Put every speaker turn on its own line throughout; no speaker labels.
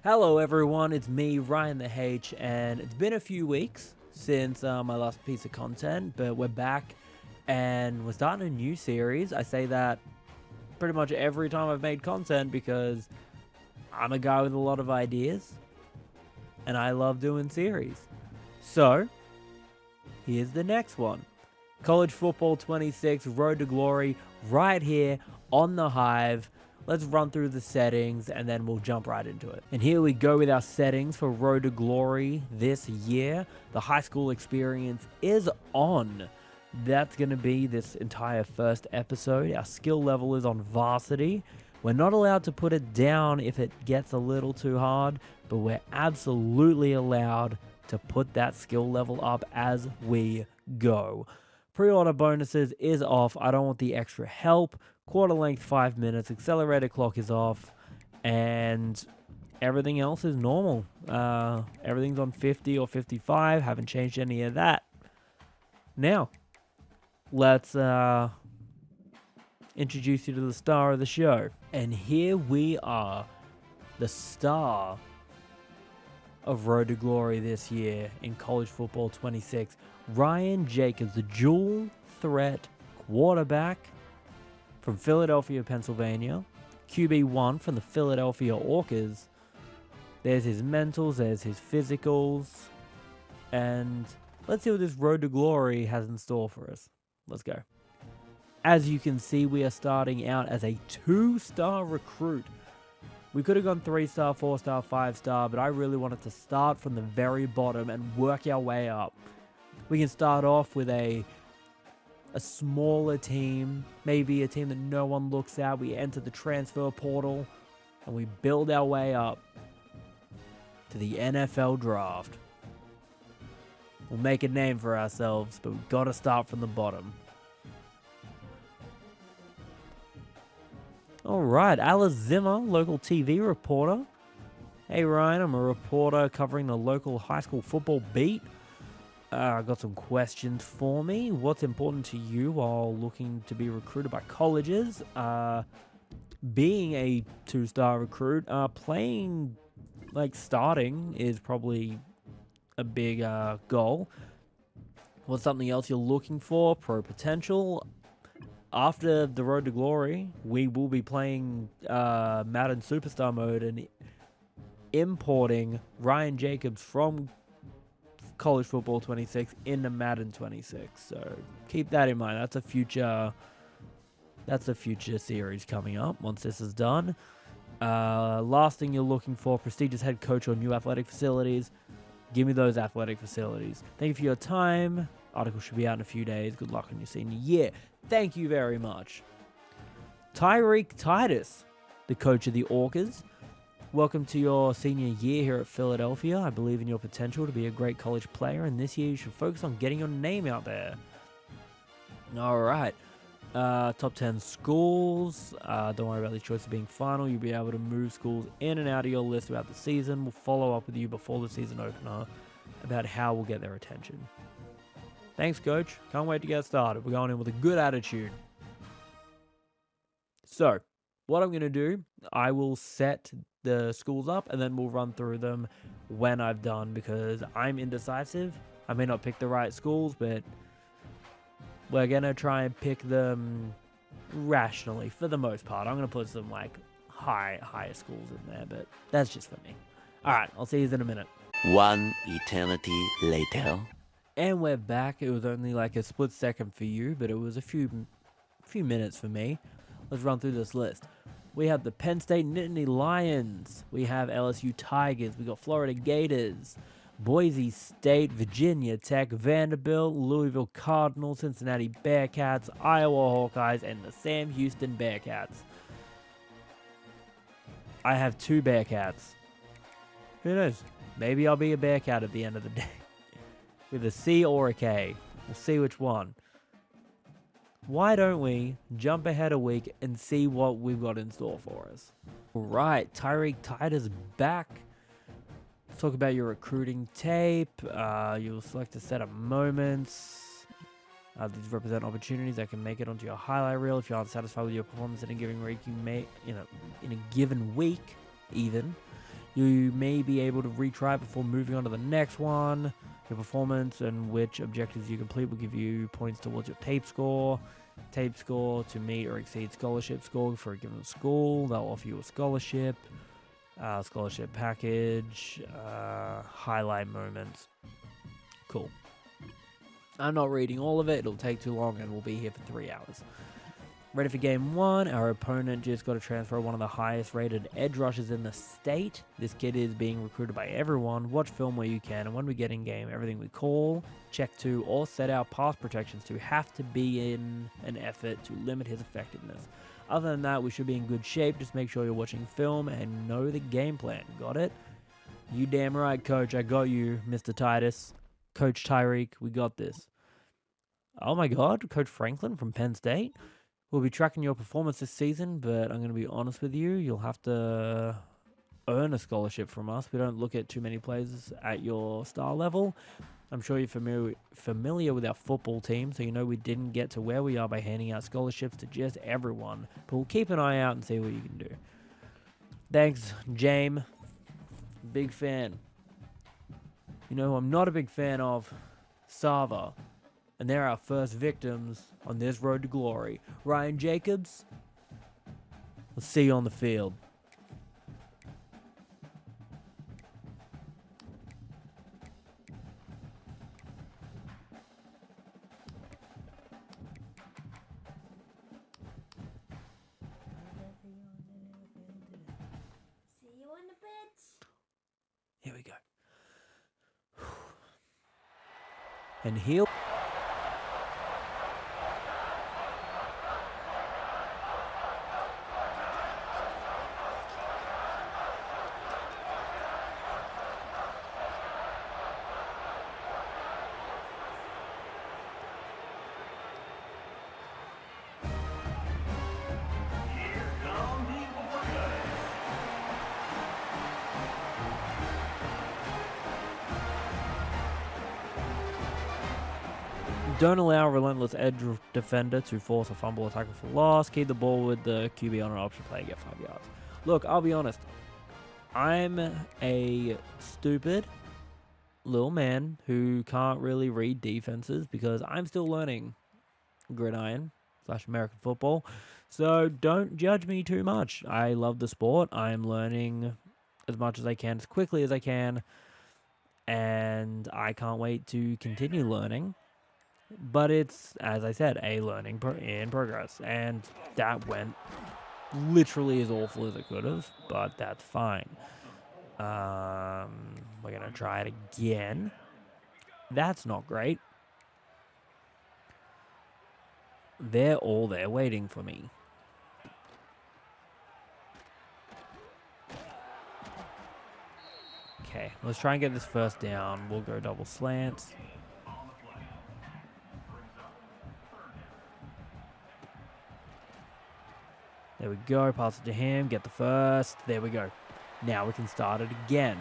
Hello everyone, it's me, Ryan the H, and it's been a few weeks since my last piece of content, but we're back and we're starting a new series. I say that pretty much every time I've made content because I'm a guy with a lot of ideas and I love doing series. So, here's the next one. College Football 26, Road to Glory, right here on the Hive. Let's run through the settings and then we'll jump right into it. And here we go with our settings for Road to Glory this year. The high school experience is on. That's going to be this entire first episode. Our skill level is on varsity. We're not allowed to put it down if it gets a little too hard, but we're absolutely allowed to put that skill level up as we go. Pre-order bonuses is off. I don't want the extra help. Quarter length 5 minutes. Accelerator clock is off. And everything else is normal. Everything's on 50 or 55. Haven't changed any of that. Now, let's introduce you to the star of the show. And here we are. The star of Road to Glory this year in College Football 26. Ryan Jacobs, the dual threat quarterback from Philadelphia, Pennsylvania. QB1 from the Philadelphia Orcas. There's his mentals, there's his physicals. And let's see what this Road to Glory has in store for us. Let's go. As you can see, we are starting out as a 2-star recruit. We could have gone 3-star, 4-star, 5-star, but I really wanted to start from the very bottom and work our way up. We can start off with a smaller team, maybe a team that no one looks at. We enter the transfer portal and we build our way up to the NFL draft. We'll make a name for ourselves, but we've got to start from the bottom. Alright, Alice Zimmer, local TV reporter. Hey Ryan, I'm a reporter covering the local high school football beat. I got some questions for me. What's important to you while looking to be recruited by colleges? Being a 2-star recruit, starting is probably a big goal. What's something else you're looking for? Pro potential. After the Road to Glory, we will be playing Madden Superstar mode and importing Ryan Jacobs from College Football 26 into Madden 26. So keep that in mind. That's a future series coming up once this is done. Last thing you're looking for, prestigious head coach or new athletic facilities. Give me those athletic facilities. Thank you for your time. Article should be out in a few days. Good luck on your senior year. Thank you very much. Tyreek Titus, the coach of the Orcas. Welcome to your senior year here at Philadelphia. I believe in your potential to be a great college player, and this year you should focus on getting your name out there. Alright. Top 10 schools. Don't worry about the choice of being final. You'll be able to move schools in and out of your list throughout the season. We'll follow up with you before the season opener about how we'll get their attention. Thanks, Coach. Can't wait to get started. We're going in with a good attitude. So, what I'm going to do, I will set the schools up and then we'll run through them when I've done because I'm indecisive. I may not pick the right schools, but we're going to try and pick them rationally for the most part. I'm going to put some higher schools in there, but that's just for me. All right, I'll see you in a minute.
One eternity later.
And we're back. It was only like a split second for you, but it was a few minutes for me. Let's run through this list. We have the Penn State Nittany Lions. We have LSU Tigers. We got Florida Gators, Boise State, Virginia Tech, Vanderbilt, Louisville Cardinals, Cincinnati Bearcats, Iowa Hawkeyes, and the Sam Houston Bearcats. I have 2 Bearcats. Who knows? Maybe I'll be a Bearcat at the end of the day. With a C or a K. We'll see which one. Why don't we jump ahead a week and see what we've got in store for us? Alright, Tyreek Titus back. Let's talk about your recruiting tape. You'll select a set of moments. These represent opportunities that can make it onto your highlight reel if you aren't satisfied with your performance in a given week. In a given week, even. You may be able to retry it before moving on to the next one. Your performance and which objectives you complete will give you points towards your tape score. Tape score to meet or exceed scholarship score for a given school. They'll offer you a scholarship. Scholarship package. Highlight moments. Cool. I'm not reading all of it. It'll take too long and we'll be here for 3 hours. Ready for game 1. Our opponent just got to transfer one of the highest rated edge rushers in the state. This kid is being recruited by everyone. Watch film where you can, and when we get in game, everything we call, check to, or set our pass protections to have to be in an effort to limit his effectiveness. Other than that, we should be in good shape. Just make sure you're watching film and know the game plan. Got it? You damn right, coach. I got you, Mr. Titus. Coach Tyreek, we got this. Oh my god, Coach Franklin from Penn State. We'll be tracking your performance this season, but I'm going to be honest with you. You'll have to earn a scholarship from us. We don't look at too many players at your star level. I'm sure you're familiar with our football team, so you know we didn't get to where we are by handing out scholarships to just everyone. But we'll keep an eye out and see what you can do. Thanks, James. Big fan. You know who I'm not a big fan of? Sava. And they're our first victims on this road to glory. Ryan Jacobs, we'll see you on the field.
See you on the pitch.
Here we go. And he'll... Don't allow a relentless edge defender to force a fumble or tackle for loss. Keep the ball with the QB on an option play, get 5 yards. Look, I'll be honest. I'm a stupid little man who can't really read defenses because I'm still learning gridiron / American football. So don't judge me too much. I love the sport. I'm learning as much as I can, as quickly as I can. And I can't wait to continue learning. But it's, as I said, a learning in progress. And that went literally as awful as it could have, but that's fine. We're going to try it again. That's not great. They're all there waiting for me. Okay, let's try and get this first down. We'll go double slants. There we go, pass it to him, get the first. There we go. Now we can start it again.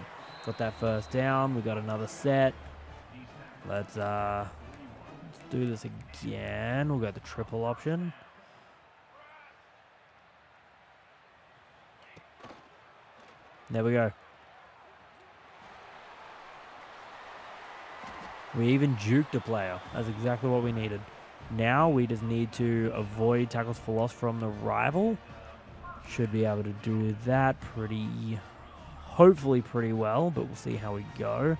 Got that first down, we got another set. Let's do this again. We'll go the triple option. There we go. We even juked a player. That's exactly what we needed. Now we just need to avoid tackles for loss from the rival. Should be able to do that hopefully pretty well, but we'll see how we go.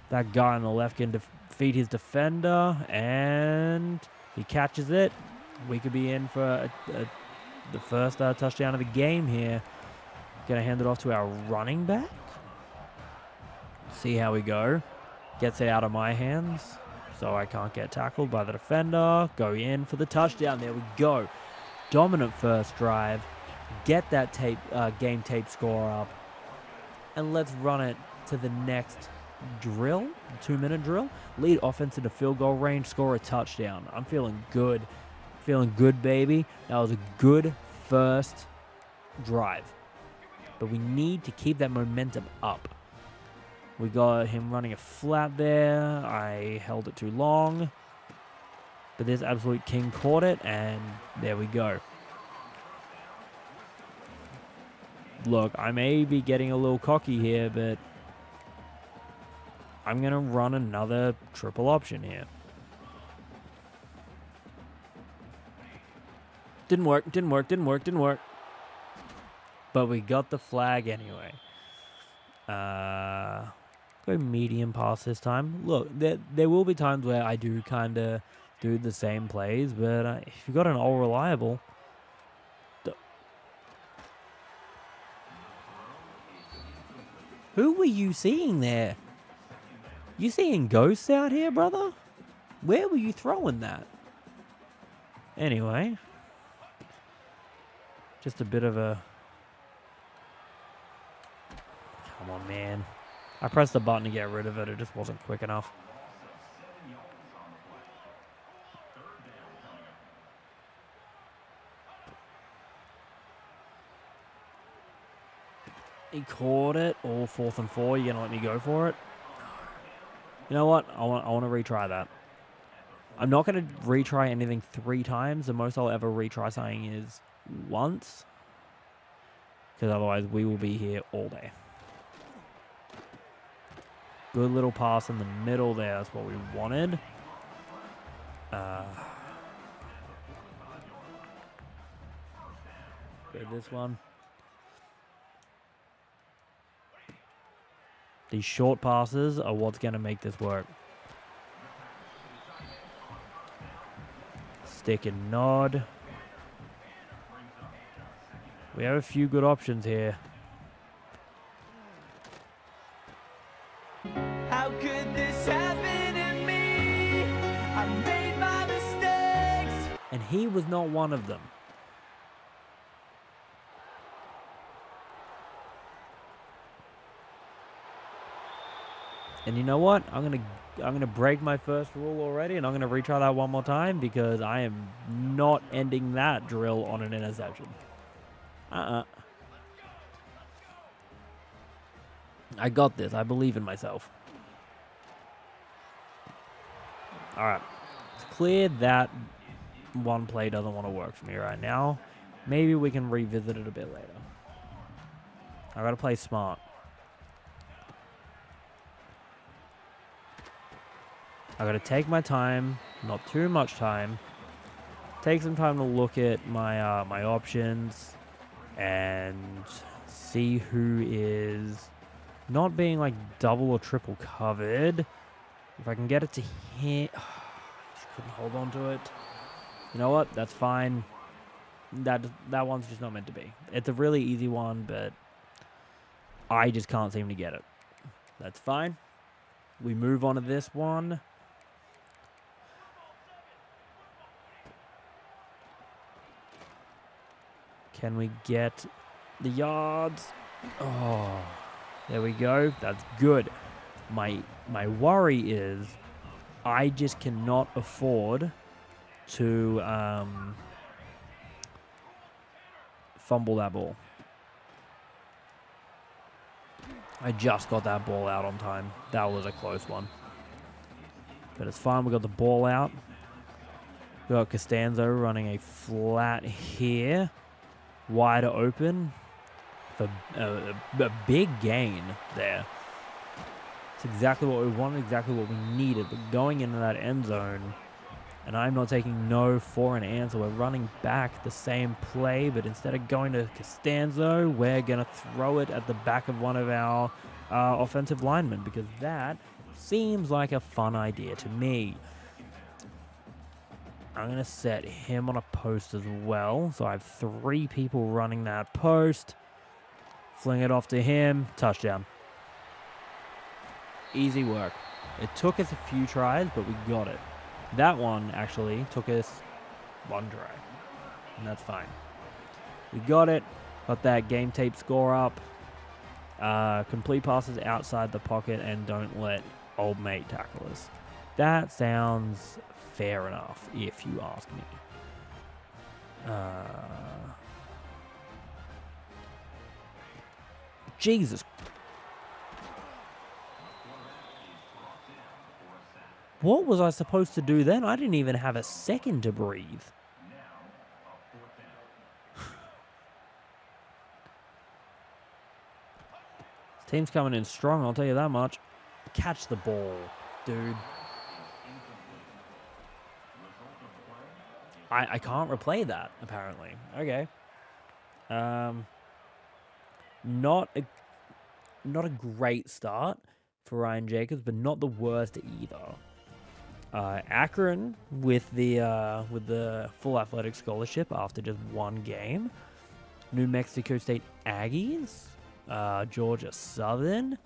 That guy on the left can defeat his defender, and he catches it. We could be in for the first touchdown of the game here. Gonna hand it off to our running back. See how we go. Gets it out of my hands, so I can't get tackled by the defender. Go in for the touchdown. There we go. Dominant first drive. Get that game tape score up. And let's run it to the next drill, 2-minute drill. Lead offense into field goal range, score a touchdown. I'm feeling good. Feeling good, baby. That was a good first drive. But we need to keep that momentum up. We got him running a flat there. I held it too long. But this absolute king caught it, and there we go. Look, I may be getting a little cocky here, but I'm going to run another triple option here. Didn't work, didn't work, didn't work, didn't work. But we got the flag anyway. Go medium pass this time. Look, there will be times where I do kind of do the same plays, but if you've got an all reliable... Who were you seeing there? You seeing ghosts out here, brother? Where were you throwing that? Anyway. Just a bit of a... Come on, man. I pressed the button to get rid of it. It just wasn't quick enough. He caught it. All 4th and 4. You gonna let me go for it? You know what? I want to retry that. I'm not going to retry anything 3 times. The most I'll ever retry something is once. Because otherwise we will be here all day. Good little pass in the middle there. That's what we wanted. Good, this one. These short passes are what's going to make this work. Stick and nod. We have a few good options here.
How could this happen to me? I made my mistakes.
And he was not one of them. And you know what? I'm gonna break my first rule already, and I'm gonna retry that one more time because I am not ending that drill on an interception. I got this. I believe in myself. All right. It's clear that one play doesn't want to work for me right now. Maybe we can revisit it a bit later. I gotta play smart. I gotta take my time, not too much time. Take some time to look at my my options and see who is not being like double or triple covered. If I can get it to hit, just couldn't hold on to it. You know what? That's fine. That one's just not meant to be. It's a really easy one, but I just can't seem to get it. That's fine. We move on to this one. Can we get the yards? Oh, there we go. That's good. My worry is I just cannot afford to fumble that ball. I just got that ball out on time. That was a close one. But it's fine. We got the ball out. We got Costanzo running a flat here. Wider open. For a big gain there. It's exactly what we wanted, exactly what we needed. But going into that end zone, and I'm not taking no for an answer. We're running back the same play, but instead of going to Costanzo, we're going to throw it at the back of one of our offensive linemen, because that seems like a fun idea to me. I'm going to set him on a post as well. So I have 3 people running that post. Fling it off to him. Touchdown. Easy work. It took us a few tries, but we got it. That one actually took us 1 try. And that's fine. We got it. Got that game tape score up. Complete passes outside the pocket and don't let old mate tackle us. That sounds fair enough, if you ask me. Jesus. What was I supposed to do then? I didn't even have a second to breathe. Team's coming in strong, I'll tell you that much. Catch the ball, dude. I can't replay that, apparently. Okay. Not a great start for Ryan Jacobs, but not the worst either. Akron with the full athletic scholarship after just one game. New Mexico State Aggies. Georgia Southern.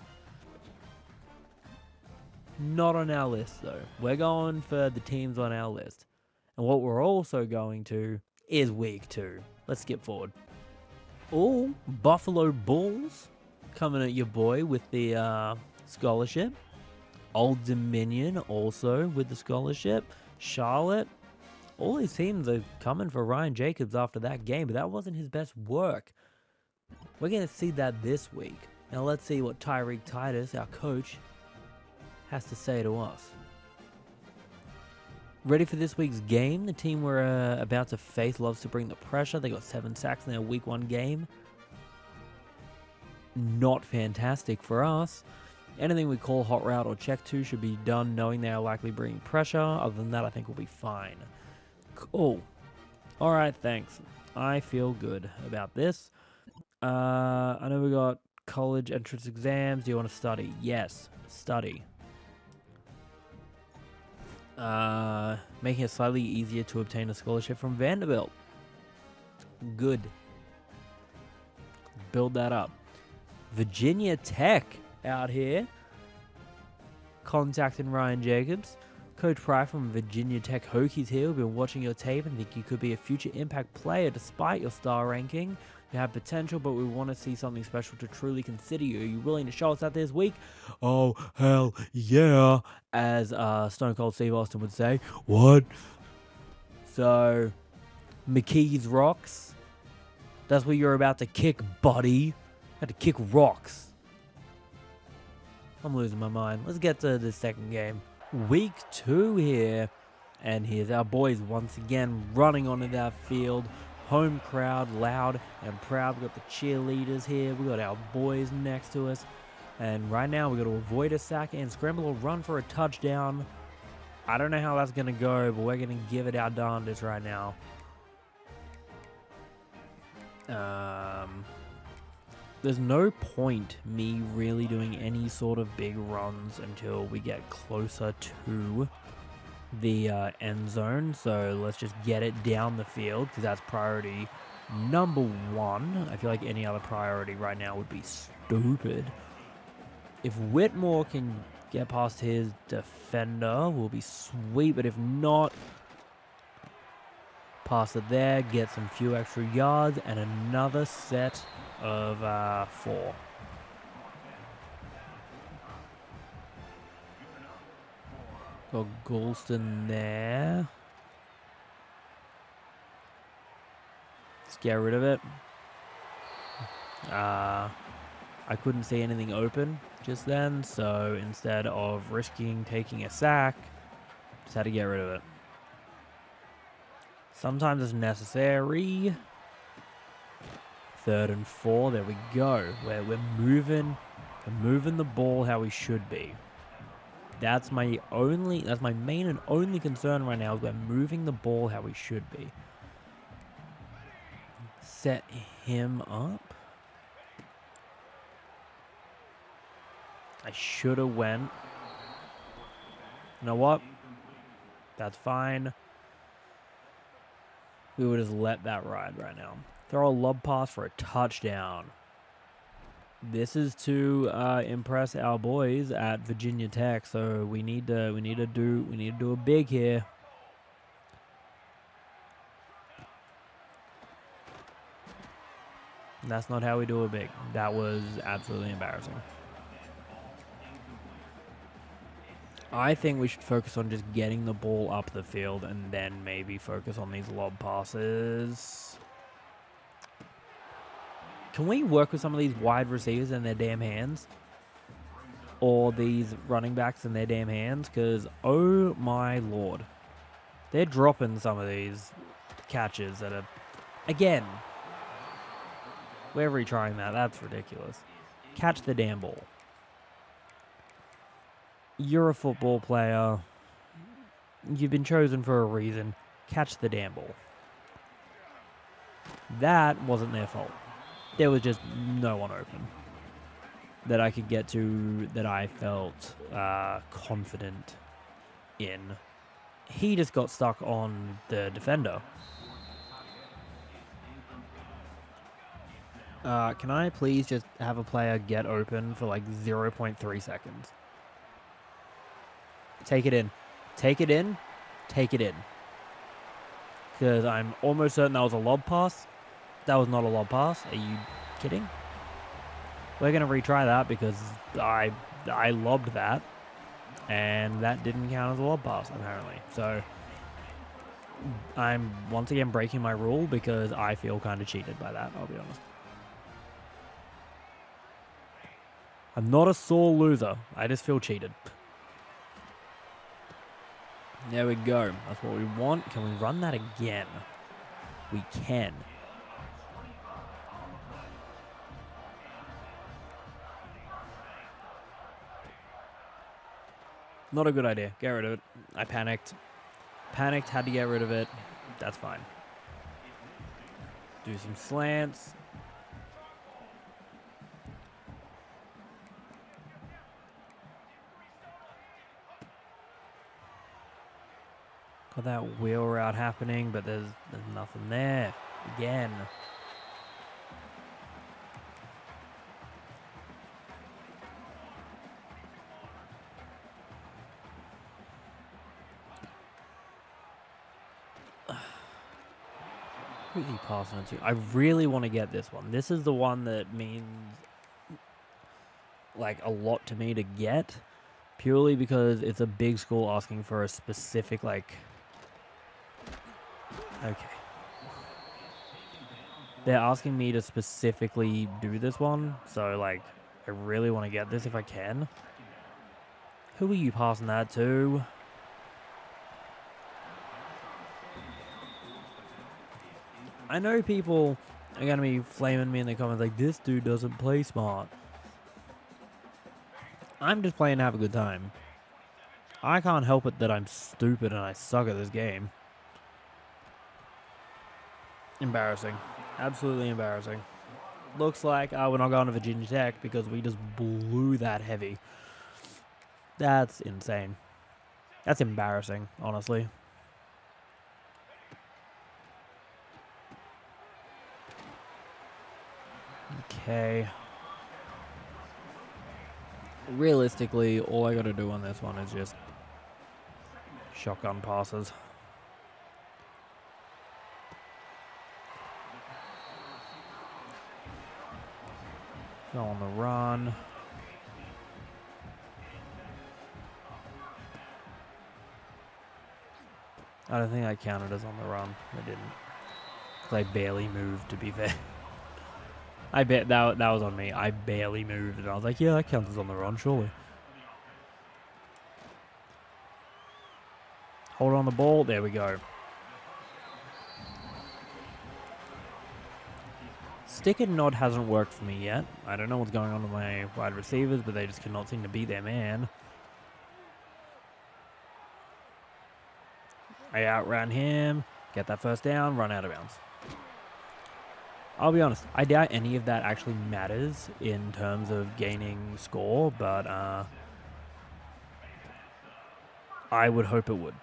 Not on our list, though. We're going for the teams on our list. And what we're also going to is week 2. Let's skip forward. Oh, Buffalo Bulls coming at your boy with the scholarship. Old Dominion also with the scholarship. Charlotte. All these teams are coming for Ryan Jacobs after that game, but that wasn't his best work. We're going to see that this week. Now let's see what Tyreek Titus, our coach, has to say to us. Ready for this week's game? The team we're about to face loves to bring the pressure. They got 7 sacks in their week 1 game. Not fantastic for us. Anything we call hot route or check to should be done knowing they are likely bringing pressure. Other than that, I think we'll be fine. Cool. Alright, thanks. I feel good about this. I know we got college entrance exams. Do you want to study? Yes, study. Making it slightly easier to obtain a scholarship from Vanderbilt. Good. Build that up. Virginia Tech out here contacting Ryan Jacobs. Coach Pry from Virginia Tech Hokies here. We've been watching your tape and think you could be a future impact player despite your star ranking. You have potential, but we want to see something special to truly consider you. Are you willing to show us that this week? Oh, hell yeah, as Stone Cold Steve Austin would say. What? So, McKee's Rocks. That's what you're about to kick, buddy. Had to kick rocks. I'm losing my mind. Let's get to the second game. Week 2 here. And here's our boys once again running onto that field. Home crowd, loud and proud. We got the cheerleaders here. We got our boys next to us. And right now we got to avoid a sack and scramble or run for a touchdown. I don't know how that's going to go, but we're going to give it our darndest right now. There's no point me really doing any sort of big runs until we get closer to the end zone. So let's just get it down the field because that's priority number 1. I feel like any other priority right now would be stupid. If Whitmore can get past his defender, we'll be sweet. But if not, pass it there, get some few extra yards, and another set of 4. Got Goulston there. Let's get rid of it. I couldn't see anything open just then, so instead of risking taking a sack, just had to get rid of it. Sometimes it's necessary. 3rd and 4, there we go. We're moving the ball how we should be. That's my main and only concern right now is we're moving the ball how we should be. Set him up. I should have went. You know what? That's fine. We would just let that ride right now. Throw a lob pass for a touchdown. This is to impress our boys at Virginia Tech, so we need to do a big here. That's not how we do a big. That was absolutely embarrassing. I think we should focus on just getting the ball up the field and then maybe focus on these lob passes. Can we work with some of these wide receivers in their damn hands? Or these running backs in their damn hands? Because, oh my lord. They're dropping some of these catches that are... Again. We're retrying that. That's ridiculous. Catch the damn ball. You're a football player. You've been chosen for a reason. Catch the damn ball. That wasn't their fault. There was just no one open that I could get to that I felt confident in. He just got stuck on the defender. Can I please just have a player get open for like 0.3 seconds? Take it in. Take it in. Take it in. Because I'm almost certain that was a lob pass. That was not a lob pass. Are you kidding? We're going to retry that because I lobbed that. And that didn't count as a lob pass, apparently. So I'm once again breaking my rule because I feel kind of cheated by that, I'll be honest. I'm not a sore loser. I just feel cheated. There we go. That's what we want. Can we run that again? We can. Not a good idea. Get rid of it. I panicked. Panicked, had to get rid of it. That's fine. Do some slants. Got that wheel route happening, but there's nothing there. Again. Who's he passing it to? I really want to get this one. This is the one that means like a lot to me to get, purely because it's a big school asking for a specific like. Okay. They're asking me to specifically do this one, so like I really want to get this if I can. Who are you passing that to? I know people are going to be flaming me in the comments like, this dude doesn't play smart. I'm just playing to have a good time. I can't help it that I'm stupid and I suck at this game. Embarrassing. Absolutely embarrassing. Looks like we're not going to Virginia Tech because we just blew that heavy. That's insane. That's embarrassing, honestly. Okay. Realistically, all I got to do on this one is just shotgun passes. Go on the run. I don't think I counted as on the run. I didn't. Because I barely moved, to be fair. I bet that was on me. I barely moved, and I was like, yeah, that counts as on the run, surely. Hold on the ball. There we go. Stick and nod hasn't worked for me yet. I don't know what's going on with my wide receivers, but they just cannot seem to beat their man. I outran him. Get that first down. Run out of bounds. I'll be honest, I doubt any of that actually matters in terms of gaining score, but I would hope it would.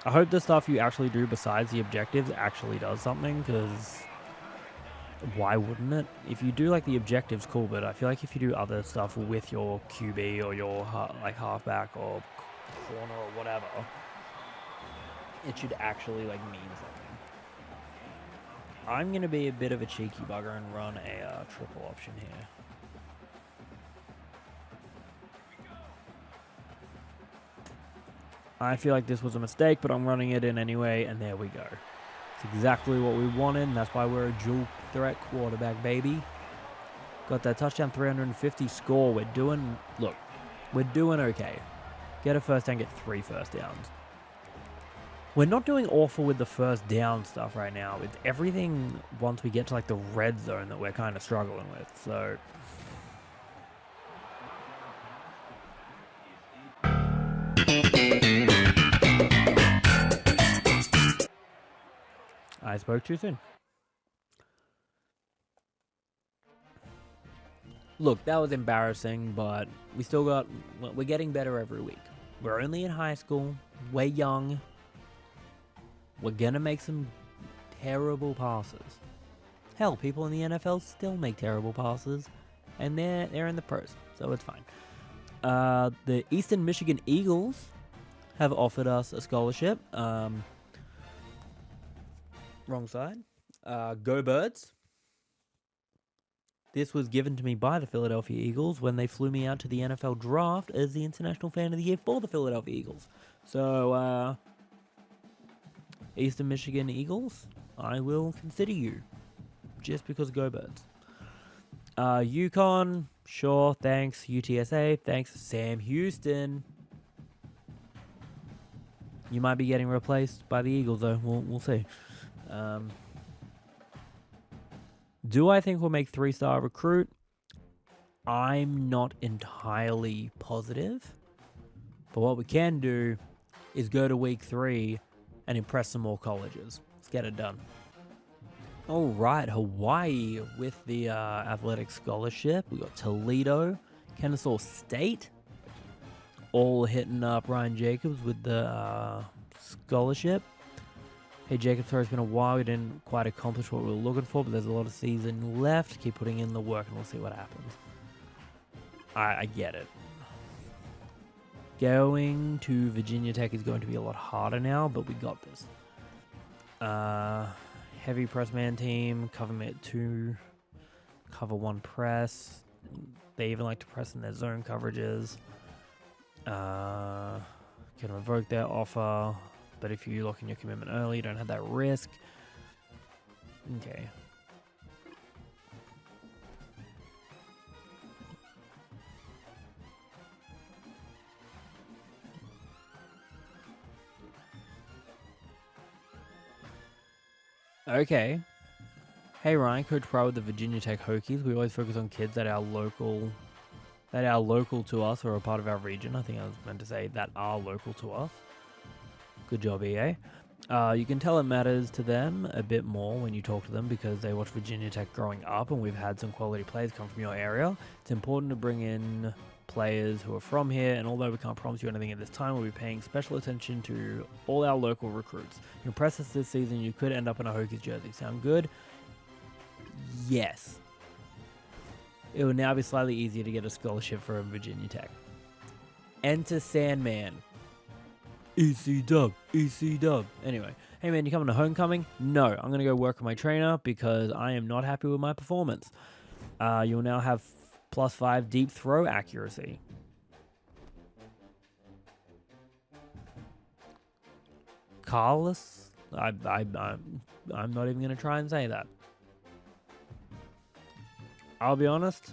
I hope the stuff you actually do besides the objectives actually does something, because why wouldn't it? If you do like the objectives, cool, but I feel like if you do other stuff with your QB or your like halfback or corner or whatever, it should actually like mean something. I'm going to be a bit of a cheeky bugger and run a triple option here. I feel like this was a mistake, but I'm running it in anyway, and there we go. It's exactly what we wanted, and that's why we're a dual threat quarterback, baby. Got that touchdown, 350 score. We're doing okay. Get a first down, get 3 first downs. We're not doing awful with the first down stuff right now. It's everything once we get to like the red zone that we're kind of struggling with. So I spoke too soon. Look, that was embarrassing, but we still got... We're getting better every week. We're only in high school. We're young. We're going to make some terrible passes. Hell, people in the NFL still make terrible passes, and they're in the pros, so it's fine. The Eastern Michigan Eagles have offered us a scholarship. Wrong side. Go Birds. This was given to me by the Philadelphia Eagles when they flew me out to the NFL draft as the International Fan of the Year for the Philadelphia Eagles. So, Eastern Michigan Eagles, I will consider you. Just because Go Birds. UConn, sure, thanks. UTSA, thanks. Sam Houston. You might be getting replaced by the Eagles, though. We'll see. Do I think we'll make 3-star recruit? I'm not entirely positive. But what we can do is go to week 3 and impress some more colleges. Let's get it done. All right, Hawaii with the athletic scholarship. We got Toledo, Kennesaw State, all hitting up Ryan Jacobs with the scholarship. Hey, Jacob, sorry, it's been a while. We didn't quite accomplish what we were looking for, but there's a lot of season left. Keep putting in the work, and we'll see what happens. I get it. Going to Virginia Tech is going to be a lot harder now, but we got this. Heavy press man team, cover 2, cover 1 press. They even like to press in their zone coverages. Can revoke their offer. But if you lock in your commitment early, you don't have that risk. Okay. Okay. Hey Ryan, Coach Pro with the Virginia Tech Hokies. We always focus on kids that are local to us or a part of our region. I think I was meant to say that are local to us. Good job, EA. You can tell it matters to them a bit more when you talk to them because they watch Virginia Tech growing up and we've had some quality players come from your area. It's important to bring in players who are from here, and although we can't promise you anything at this time, we'll be paying special attention to all our local recruits. You impress us this season, you could end up in a Hokies jersey. Sound good? Yes. It will now be slightly easier to get a scholarship for Virginia Tech. Enter Sandman. EC dub. Anyway, hey man, you coming to homecoming? No, I'm going to go work with my trainer because I am not happy with my performance. You'll now have +5 deep throw accuracy. Carlos? I'm not even going to try and say that. I'll be honest.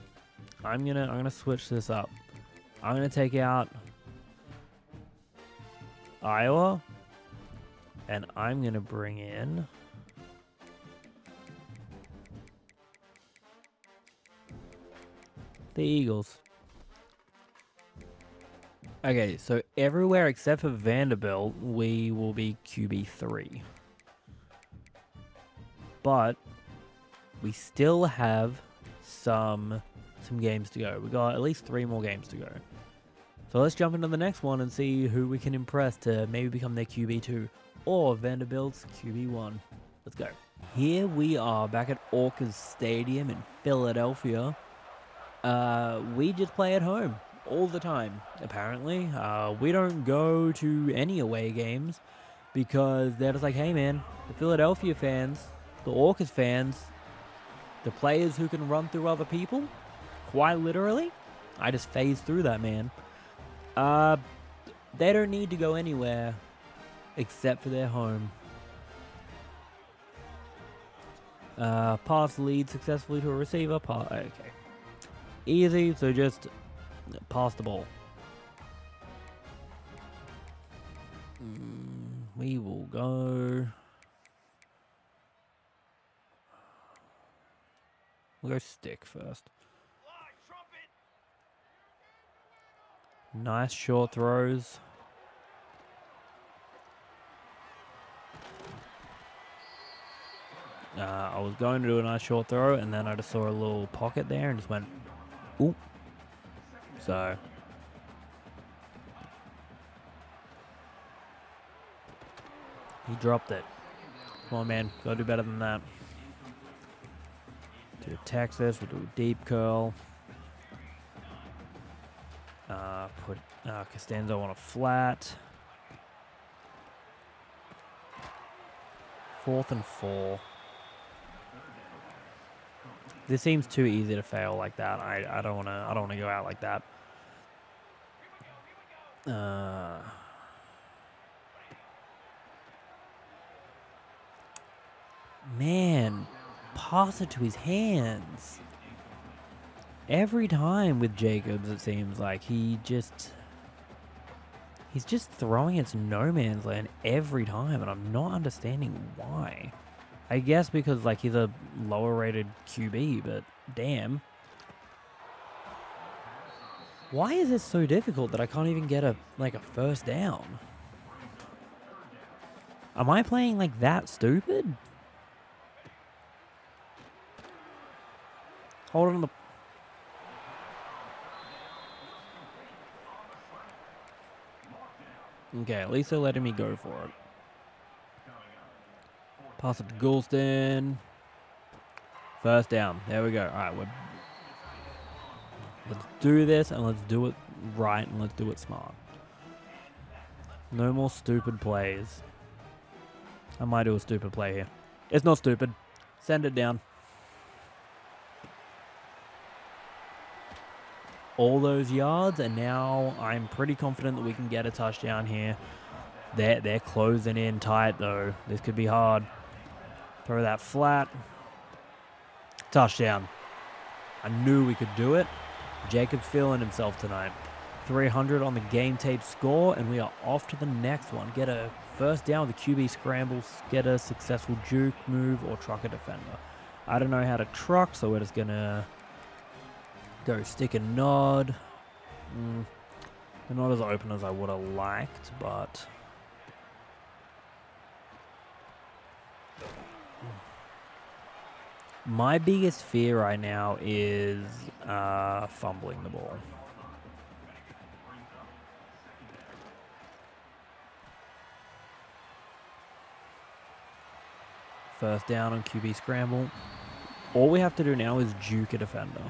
I'm gonna switch this up. I'm gonna take out Iowa, and I'm gonna bring in the Eagles. Okay, so everywhere except for Vanderbilt, we will be QB3. But we still have some games to go. We got at least 3 more games to go. So let's jump into the next one and see who we can impress to maybe become their QB2 or Vanderbilt's QB1. Let's go. Here we are back at Orcas Stadium in Philadelphia. We just play at home all the time, apparently. We don't go to any away games because they're just like, hey man, the Philadelphia fans, the Orcas fans, the players who can run through other people, quite literally, I just phase through that, man. They don't need to go anywhere except for their home. Pass lead successfully to a receiver. Okay. Easy, so just pass the ball. We will go... We'll go stick first. Nice short throws. I was going to do a nice short throw, and then I just saw a little pocket there and just went, ooh. So he dropped it. Come on, man. Gotta do better than that. To Texas, we'll do a deep curl. Put Costanzo on a flat. 4th and 4. This seems too easy to fail like that. I don't wanna go out like that. Man, pass it to his hands. Every time with Jacobs, it seems like he's just throwing it to no man's land every time, and I'm not understanding why. I guess because like he's a lower rated QB, but damn. Why is this so difficult that I can't even get a first down? Am I playing like that stupid? Hold on the... Okay, at least they're letting me go for it. Pass it to Goulston. First down. There we go. All right, let's do this, and let's do it right, and let's do it smart. No more stupid plays. I might do a stupid play here. It's not stupid. Send it down. All those yards, and now I'm pretty confident that we can get a touchdown here. They're closing in tight, though. This could be hard. Throw that flat. Touchdown. I knew we could do it. Jacob's feeling himself tonight. 300 on the game tape score, and we are off to the next one. Get a first down with a QB scramble, get a successful juke move, or truck a defender. I don't know how to truck, so we're just going to go stick and nod. They're not as open as I would have liked, but... my biggest fear right now is fumbling the ball. First down on QB scramble. All we have to do now is juke a defender.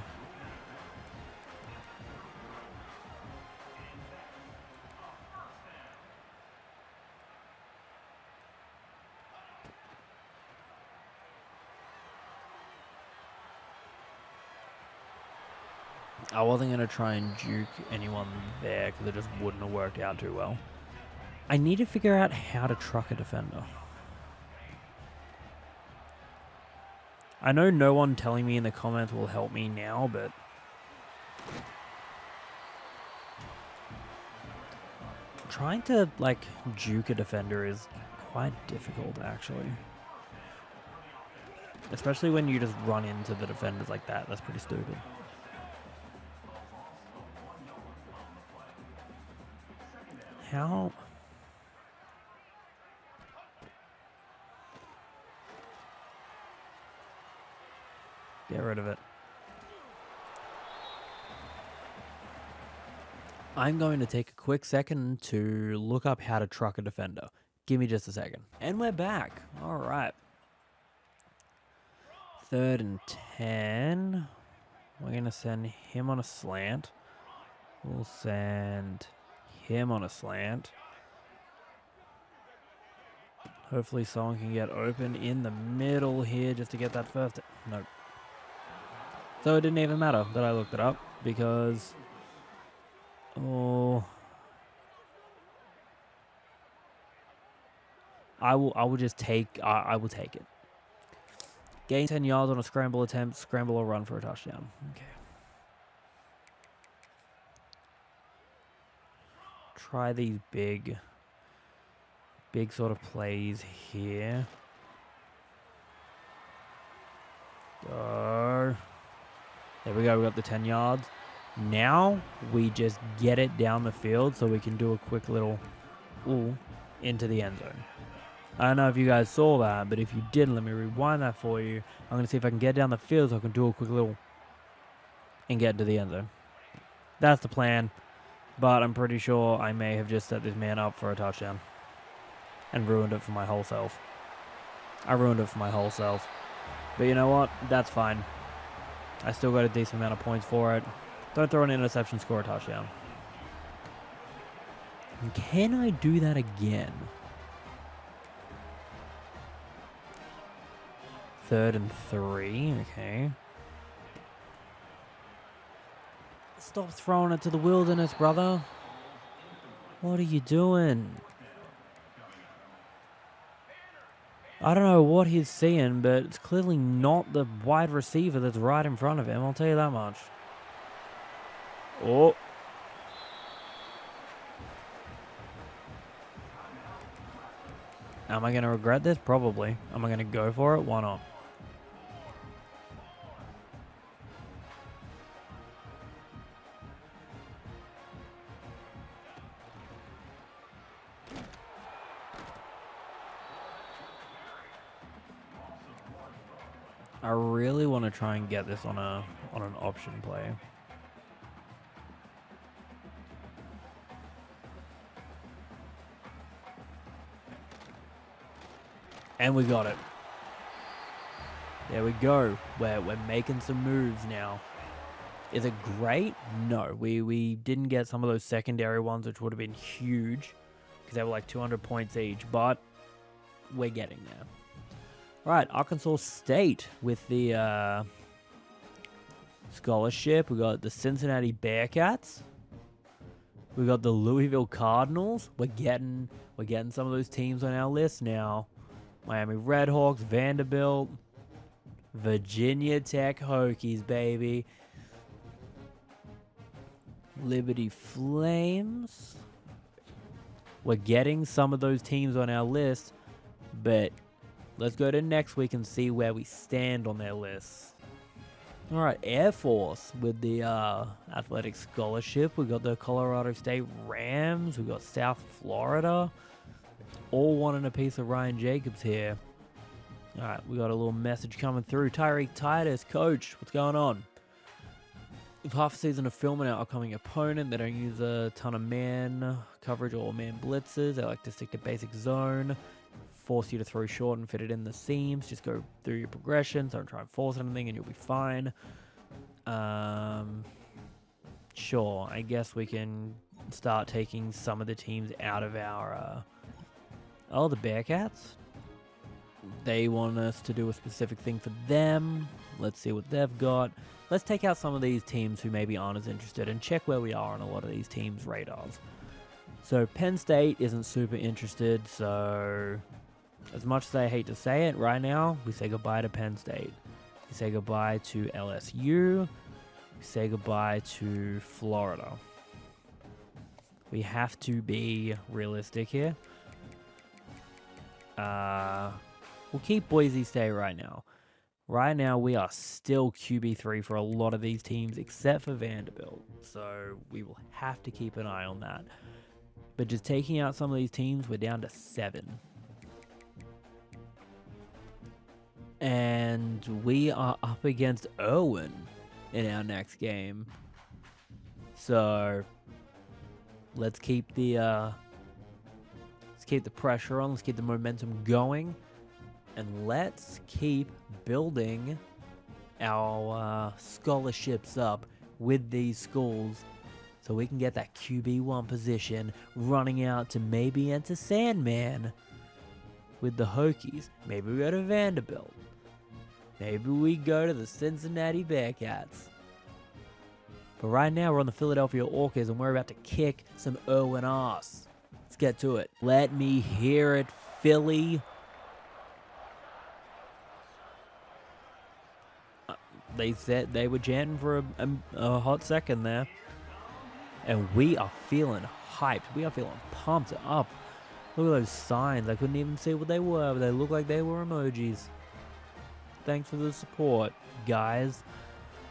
I wasn't going to try and juke anyone there because it just wouldn't have worked out too well. I need to figure out how to truck a defender. I know no one telling me in the comments will help me now, but... trying to, like, juke a defender is quite difficult, actually. Especially when you just run into the defenders like that. That's pretty stupid. How? Get rid of it. I'm going to take a quick second to look up how to truck a defender. Give me just a second. And we're back. All right. 3rd and 10. We're going to send him on a slant. We'll send him on a slant. Hopefully someone can get open in the middle here just to get that first. Nope. So it didn't even matter that I looked it up because... oh... I will just take... I will take it. Gain 10 yards on a scramble attempt, scramble or run for a touchdown. Okay. Try these big sort of plays here. Go. There we go, we got the 10 yards. Now we just get it down the field so we can do a quick little ooh into the end zone. I don't know if you guys saw that, but if you didn't, let me rewind that for you. I'm going to see if I can get down the field so I can do a quick little and get to the end zone. That's the plan, but I'm pretty sure I may have just set this man up for a touchdown and ruined it for my whole self. I ruined it for my whole self. But you know what? That's fine. I still got a decent amount of points for it. Don't throw an interception, score a touchdown. And can I do that again? 3rd and 3, okay. Stop throwing it to the wilderness, brother. What are you doing? I don't know what he's seeing, but it's clearly not the wide receiver that's right in front of him, I'll tell you that much. Oh. Am I going to regret this? Probably. Am I going to go for it? Why not? I really want to try and get this on an option play. And we got it. There we go. We're making some moves now. Is it great? No. We didn't get some of those secondary ones, which would have been huge, because they were like 200 points each, but we're getting there. Right, Arkansas State with the scholarship. We got the Cincinnati Bearcats. We got the Louisville Cardinals. We're getting some of those teams on our list now. Miami Redhawks, Vanderbilt, Virginia Tech Hokies, baby. Liberty Flames. We're getting some of those teams on our list, but let's go to next week and see where we stand on their list. All right, Air Force with the athletic scholarship. We got the Colorado State Rams. We got South Florida. All wanting a piece of Ryan Jacobs here. All right, we got a little message coming through. Tyreek Titus, coach, what's going on? With half a season of film an upcoming opponent, they don't use a ton of man coverage or man blitzes. They like to stick to basic zone. Force you to throw short and fit it in the seams. Just go through your progressions. Don't try and force anything and you'll be fine. Sure, I guess we can start taking some of the teams out of our... the Bearcats. They want us to do a specific thing for them. Let's see what they've got. Let's take out some of these teams who maybe aren't as interested and check where we are on a lot of these teams' radars. So Penn State isn't super interested, so as much as I hate to say it, right now, we say goodbye to Penn State. We say goodbye to LSU. We say goodbye to Florida. We have to be realistic here. We'll keep Boise State right now. Right now, we are still QB3 for a lot of these teams, except for Vanderbilt. So we will have to keep an eye on that. But just taking out some of these teams, we're down to 7. And we are up against Irwin in our next game. So let's keep the pressure on. Let's keep the momentum going. And let's keep building our scholarships up with these schools so we can get that QB1 position running out to maybe enter Sandman with the Hokies. Maybe we go to Vanderbilt. Maybe we go to the Cincinnati Bearcats. But right now we're on the Philadelphia Orcas and we're about to kick some Irwin ass. Let's get to it. Let me hear it, Philly. They said they were chanting for a hot second there. And we are feeling hyped. We are feeling pumped up. Look at those signs. I couldn't even see what they were, but they look like they were emojis. Thanks for the support, guys.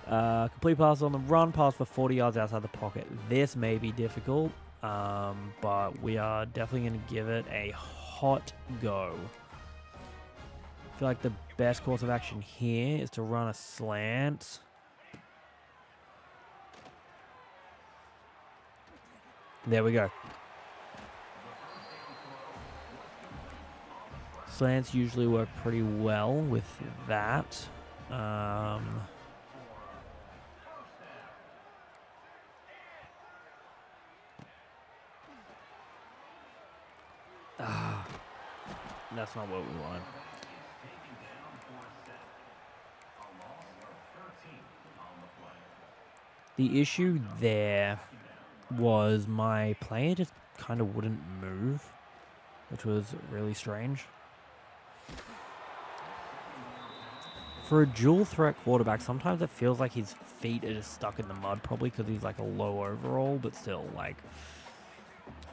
Complete pass on the run, pass for 40 yards outside the pocket. This may be difficult, but we are definitely going to give it a hot go. I feel like the best course of action here is to run a slant. There we go. Slants usually work pretty well with that. That's not what we want. The issue there was my player just kind of wouldn't move, which was really strange. For a dual threat quarterback, sometimes it feels like his feet are just stuck in the mud, probably because he's like a low overall, but still, like,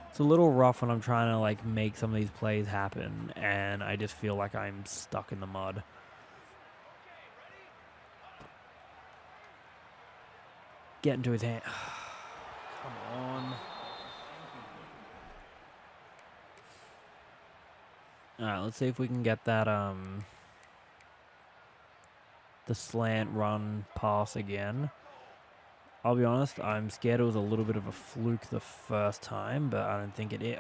it's a little rough when I'm trying to like make some of these plays happen, and I just feel like I'm stuck in the mud. Get into his hand. Come on. Alright, let's see if we can get that, the slant run pass again. I'll be honest, I'm scared it was a little bit of a fluke the first time, but I don't think it is.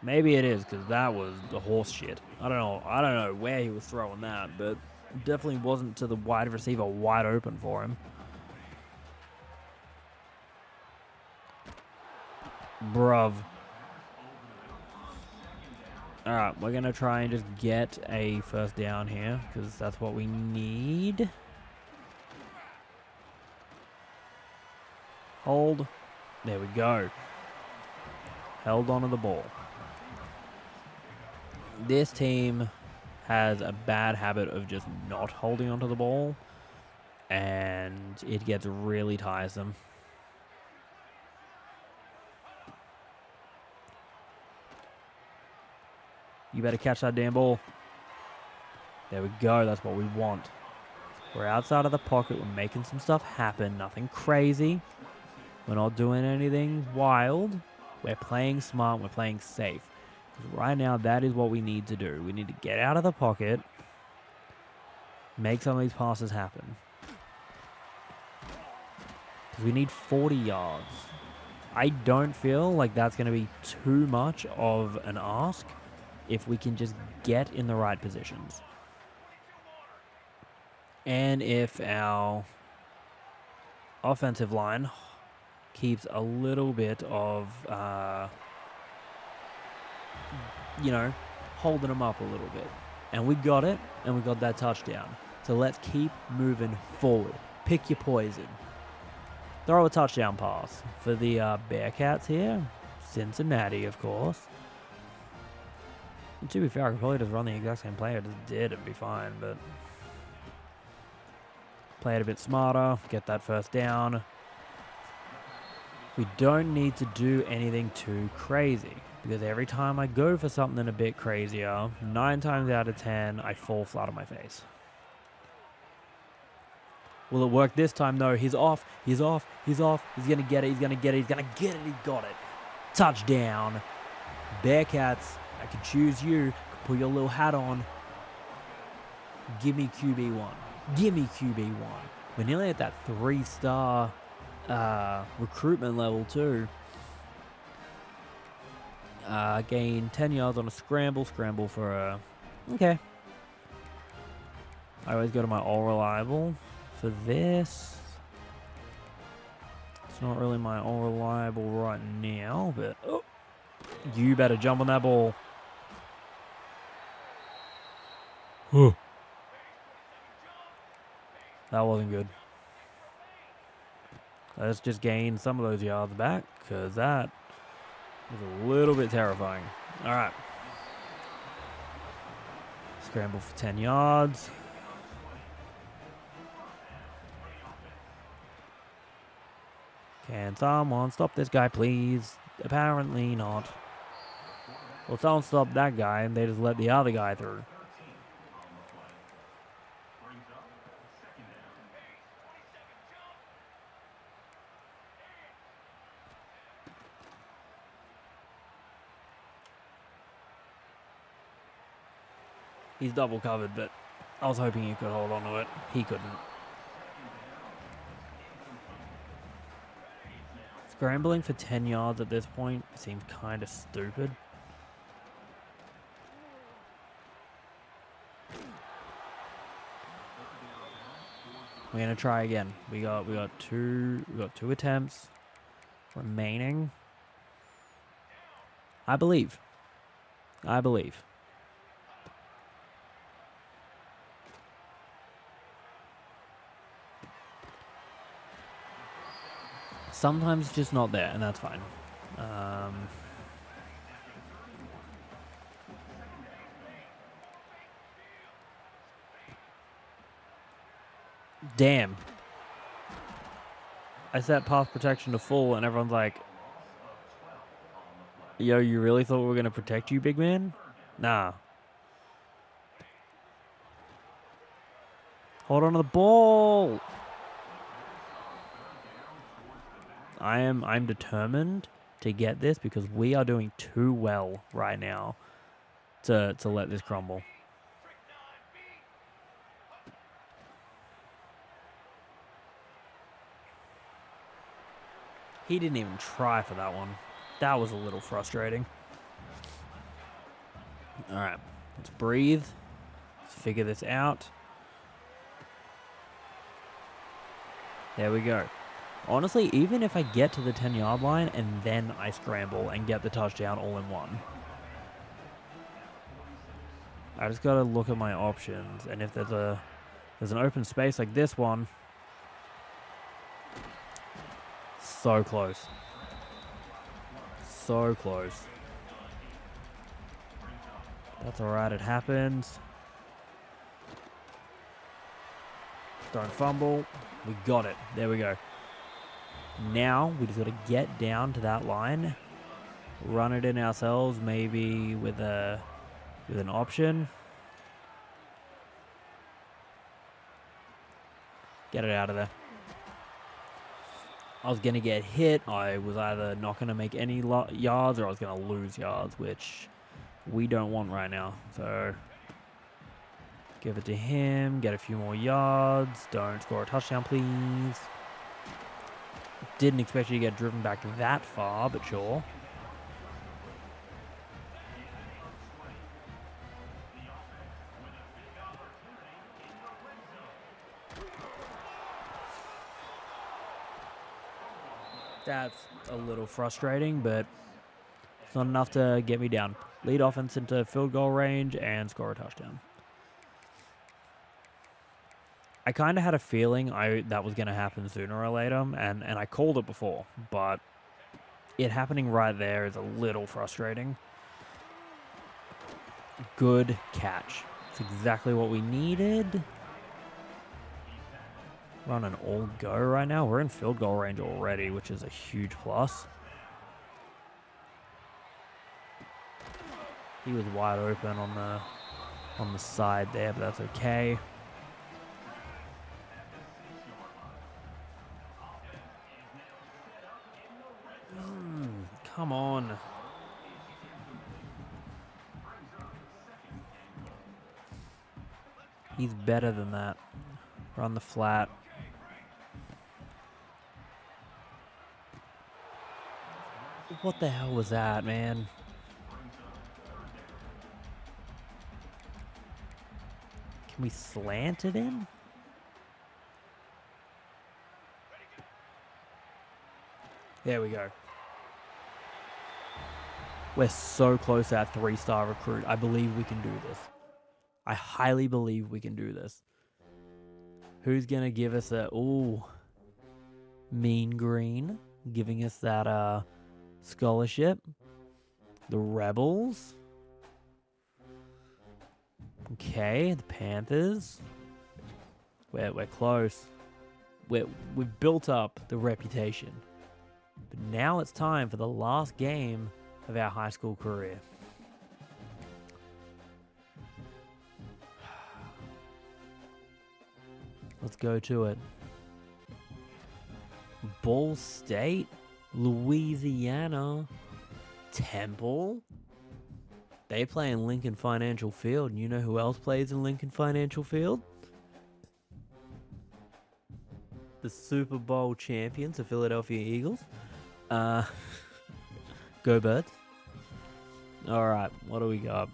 Maybe it is, because that was the horse shit. I don't know where he was throwing that, but it definitely wasn't to the wide receiver wide open for him. Bruv. Alright, we're going to try and just get a first down here, because that's what we need. Hold. There we go. Held onto the ball. This team has a bad habit of just not holding onto the ball, and it gets really tiresome. You better catch that damn ball. There we go. That's what we want. We're outside of the pocket. We're making some stuff happen. Nothing crazy. We're not doing anything wild. We're playing smart. We're playing safe. Because right now, that is what we need to do. We need to get out of the pocket. Make some of these passes happen. Because we need 40 yards. I don't feel like that's going to be too much of an ask if we can just get in the right positions. And if our offensive line keeps a little bit of, holding them up a little bit. And we got it, and we got that touchdown. So let's keep moving forward. Pick your poison. Throw a touchdown pass for the Bearcats here. Cincinnati, of course. And to be fair, I could probably just run the exact same play I just did and be fine, but play it a bit smarter, get that first down. We don't need to do anything too crazy, because every time I go for something a bit crazier, 9 times out of 10, I fall flat on my face. Will it work this time, though? He's off. He's off. He's off. He's going to get it. He's going to get it. He's going to get it. He got it. Touchdown. Bearcats, I could choose you. Put your little hat on. Give me QB1. Give me QB1. We're nearly at that 3-star recruitment level, too. Gain 10 yards on a scramble. Scramble for a... Okay. I always go to my all reliable for this. It's not really my all reliable right now, but... Oh, you better jump on that ball. That wasn't good. Let's just gain some of those yards back, because that was a little bit terrifying. All right. Scramble for 10 yards. Can someone stop this guy, please? Apparently not. Well, someone stop that guy, and they just let the other guy through. He's double covered, but I was hoping he could hold on to it. He couldn't. Scrambling for 10 yards at this point seems kind of stupid. We're gonna try again. We got two attempts remaining. I believe. Sometimes it's just not there, and that's fine. Damn. I set pass protection to full, and everyone's like, yo, you really thought we were going to protect you, big man? Nah. Hold on to the ball. I'm determined to get this because we are doing too well right now to let this crumble. He didn't even try for that one. That was a little frustrating. All right, let's breathe. Let's figure this out. There we go. Honestly, even if I get to the 10-yard line and then I scramble and get the touchdown all in one, I just got to look at my options. And if there's an open space like this one, so close. So close. That's alright, it happens. Don't fumble. We got it. There we go. Now we just got to get down to that line, run it in ourselves, maybe with an option. Get it out of there. I was going to get hit. I was either not going to make any yards or I was going to lose yards, which we don't want right now. So give it to him. Get a few more yards. Don't score a touchdown, please. Didn't expect you to get driven back that far, but sure. That's a little frustrating, but it's not enough to get me down. Lead offense into field goal range and score a touchdown. I kind of had a feeling that was going to happen sooner or later, and I called it before, but it happening right there is a little frustrating. Good catch. It's exactly what we needed. We're on an all go right now. We're in field goal range already, which is a huge plus. He was wide open on the side there, but that's okay. Come on. He's better than that. Run the flat. What the hell was that, man? Can we slant it in? There we go. We're so close to that 3-star recruit. I believe we can do this. I highly believe we can do this. Who's going to give us a... Ooh. Mean Green. Giving us that scholarship. The Rebels. Okay, the Panthers. We're close. We've built up the reputation. But now it's time for the last game of our high school career. Let's go to it. Ball State, Louisiana, Temple. They play in Lincoln Financial Field. And you know who else plays in Lincoln Financial Field? The Super Bowl champions, the Philadelphia Eagles. Go Birds. Alright, what do we got?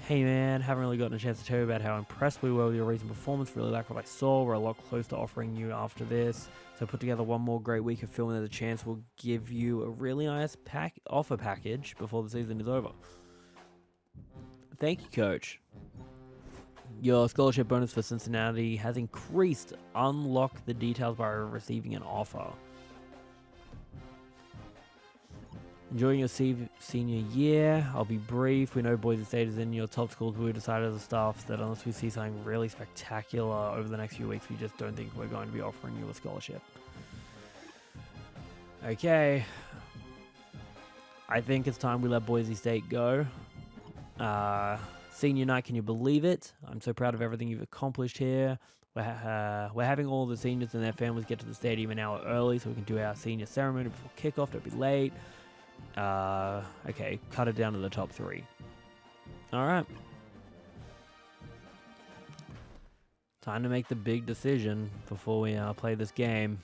Hey man, haven't really gotten a chance to tell you about how impressed we were with your recent performance. Really like what I saw. We're a lot close to offering you after this. So put together one more great week of filming. There's a chance we'll give you a really nice offer package before the season is over. Thank you, Coach. Your scholarship bonus for Cincinnati has increased. Unlock the details by receiving an offer. Enjoying your senior year. I'll be brief. We know Boise State is in your top schools, but we decided as a staff that unless we see something really spectacular over the next few weeks, we just don't think we're going to be offering you a scholarship. Okay. I think it's time we let Boise State go. Senior night, can you believe it? I'm so proud of everything you've accomplished here. We're having all the seniors and their families get to the stadium an hour early so we can do our senior ceremony before kickoff. Don't be late. Okay, cut it down to the top 3. Alright. Time to make the big decision before we play this game.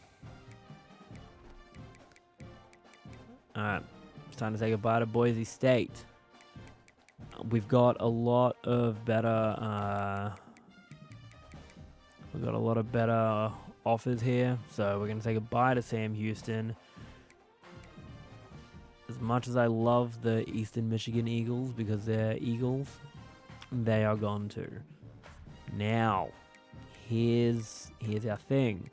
Alright, it's time to say goodbye to Boise State. We've got a lot of better offers here, so we're going to say goodbye to Sam Houston. As much as I love the Eastern Michigan Eagles because they're Eagles, they are gone too. Now, here's our thing.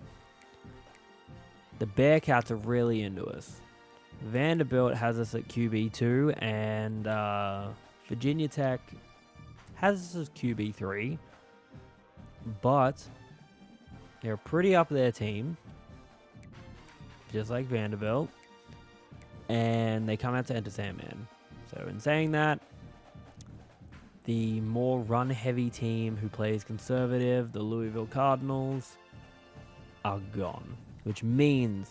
The Bearcats are really into us. Vanderbilt has us at QB2, and Virginia Tech has us as QB3, but they're a pretty up there team, just like Vanderbilt, and they come out to enter Sandman. So in saying that, the more run-heavy team who plays conservative, the Louisville Cardinals, are gone, which means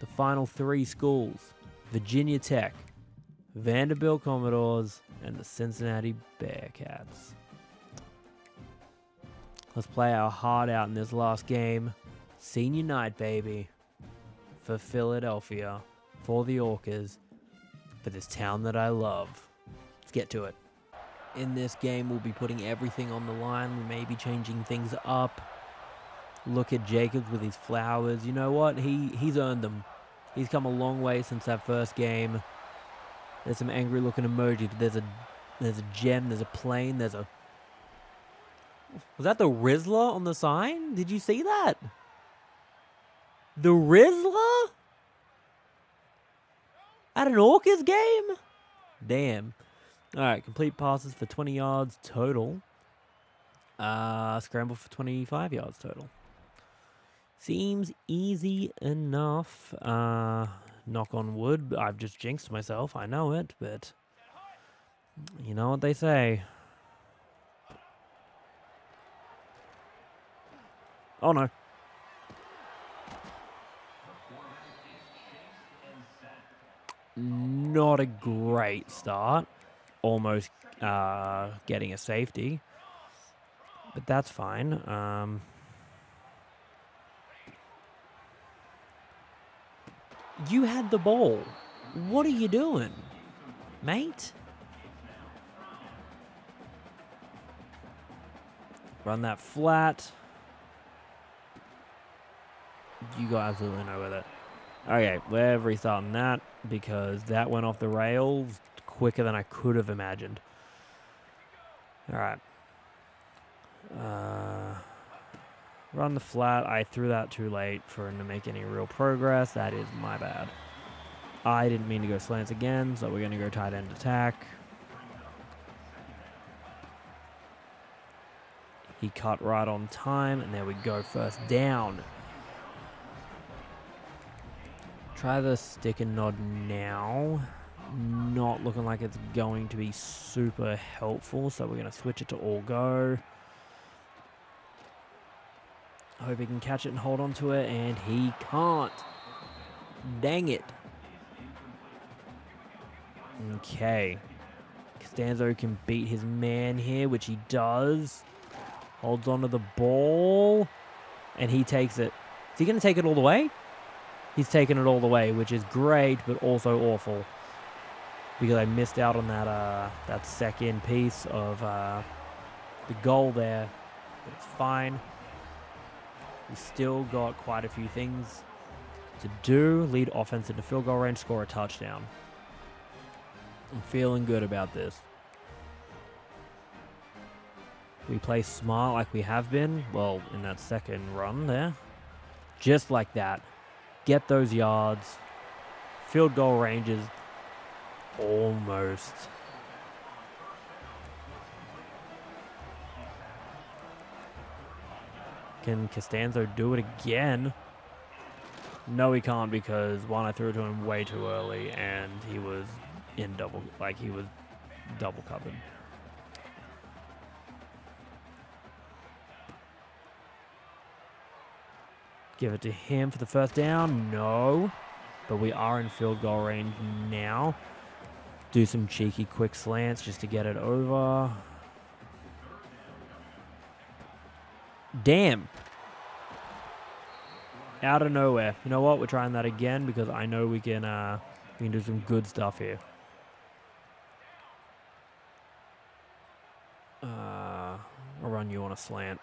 the final 3 schools, Virginia Tech, Vanderbilt Commodores, and the Cincinnati Bearcats. Let's play our heart out in this last game. Senior night, baby. For Philadelphia. For the Orcas. For this town that I love. Let's get to it. In this game, we'll be putting everything on the line. We may be changing things up. Look at Jacobs with his flowers. You know what? He's earned them. He's come a long way since that first game. There's some angry looking emojis. There's a gem, there's a plane, there's a... Was that the Rizzler on the sign? Did you see that? The Rizzler? At an Orcas game? Damn. Alright, complete passes for 20 yards total. Scramble for 25 yards total. Seems easy enough. Knock on wood. I've just jinxed myself. I know it, but you know what they say. Oh no. Not a great start. Almost getting a safety. But that's fine. You had the ball. What are you doing, mate? Run that flat. You got absolutely no with it. Okay, we're restarting that because that went off the rails quicker than I could have imagined. Alright. Run the flat. I threw that too late for him to make any real progress. That is my bad. I didn't mean to go slants again, so we're going to go tight end attack. He cut right on time, and there we go, first down. Try the stick and nod now. Not looking like it's going to be super helpful, so we're going to switch it to all go. Hope he can catch it and hold on to it, and he can't. Dang it. Okay. Costanzo can beat his man here, which he does. Holds onto the ball. And he takes it. Is he going to take it all the way? He's taken it all the way, which is great, but also awful. Because I missed out on that second piece of the goal there. But it's fine. We still got quite a few things to do. Lead offense into field goal range, score a touchdown. I'm feeling good about this. We play smart like we have been. Well, in that second run there. Just like that. Get those yards. Field goal ranges. Almost. Can Costanzo do it again? No, he can't, because one, I threw it to him way too early, and he was in double covered. Give it to him for the first down. No. But we are in field goal range now. Do some cheeky quick slants just to get it over. Damn. Out of nowhere. You know what? We're trying that again because I know we can do some good stuff here. I'll run you on a slant.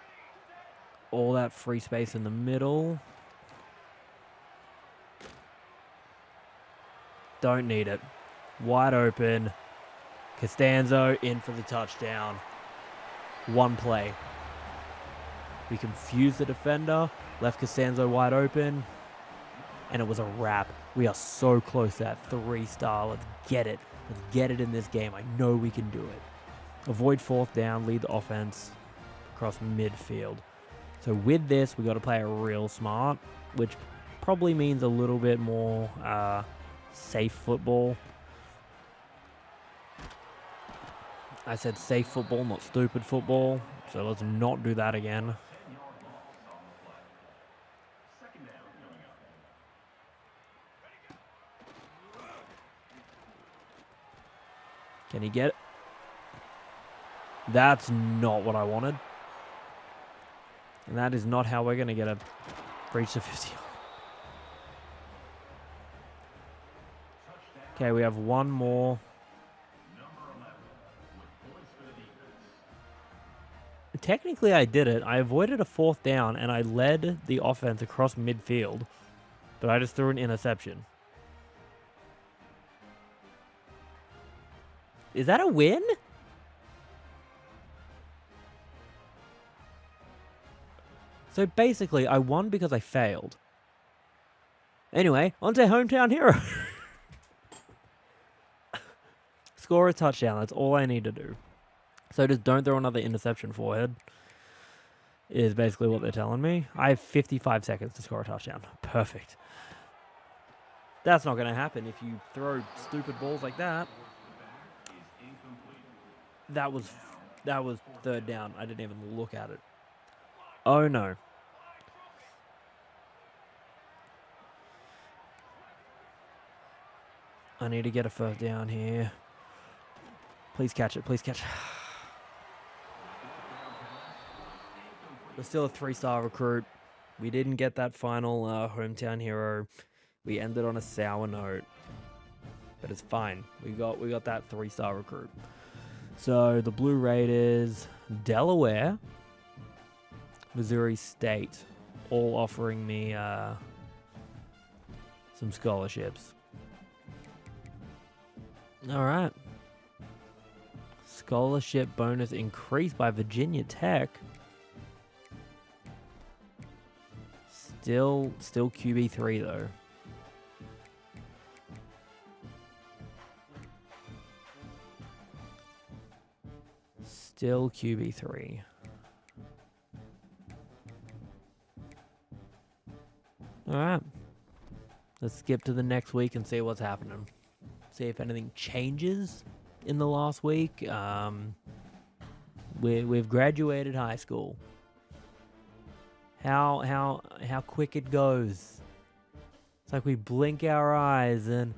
All that free space in the middle. Don't need it. Wide open. Costanzo in for the touchdown. One play. We confused the defender. Left Costanzo wide open. And it was a wrap. We are so close to that 3-star. Let's get it. Let's get it in this game. I know we can do it. Avoid fourth down. Lead the offense across midfield. So with this, we got to play it real smart, which probably means a little bit more safe football. I said safe football, not stupid football. So let's not do that again. Can he get it? That's not what I wanted. And that is not how we're going to get a breach to 50. Okay, we have one more. Technically, I did it. I avoided a fourth down, and I led the offense across midfield. But I just threw an interception. Is that a win? So basically, I won because I failed. Anyway, on to Hometown Hero. Score a touchdown. That's all I need to do. So just don't throw another interception forward. Is basically what they're telling me. I have 55 seconds to score a touchdown. Perfect. That's not going to happen if you throw stupid balls like that. That was third down. I didn't even look at it. Oh no. I need to get a first down here. Please catch it. Please catch it. We're still a 3-star recruit. We didn't get that final hometown hero. We ended on a sour note. But it's fine. We got that 3-star recruit. So the Blue Raiders, Delaware, Missouri State, all offering me some scholarships. All right. Scholarship bonus increased by Virginia Tech. Still QB3 though. Still QB3. All right. Let's skip to the next week and see what's happening. See if anything changes in the last week. We've graduated high school. How quick it goes. It's like we blink our eyes and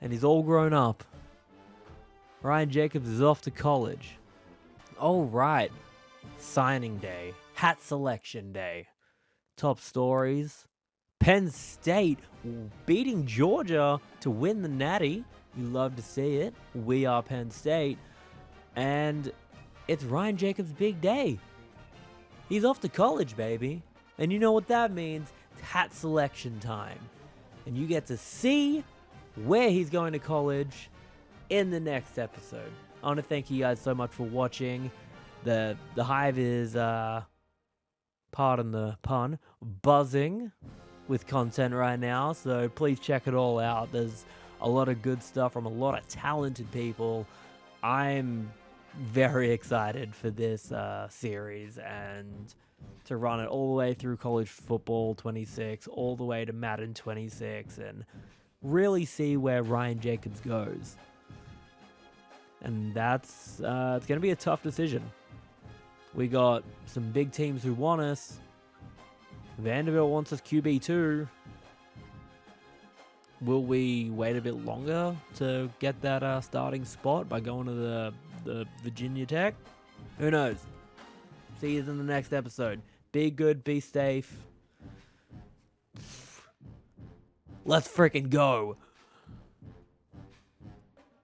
he's all grown up. Ryan Jacobs is off to college. Oh, right. Signing day. Hat selection day. Top stories. Penn State beating Georgia to win the Natty. You love to see it. We are Penn State. And it's Ryan Jacobs' big day. He's off to college, baby. And you know what that means? It's hat selection time. And you get to see where he's going to college in the next episode. I want to thank you guys so much for watching. The Hive is, pardon the pun, buzzing with content right now. So please check it all out. There's a lot of good stuff from a lot of talented people. I'm very excited for this series and to run it all the way through college football 26, all the way to Madden 26, and really see where Ryan Jacobs goes. And that's it's going to be a tough decision. We got some big teams who want us. Vanderbilt wants us QB2. Will we wait a bit longer to get that starting spot by going to the Virginia Tech? Who knows? See you in the next episode. Be good, be safe. Let's freaking go.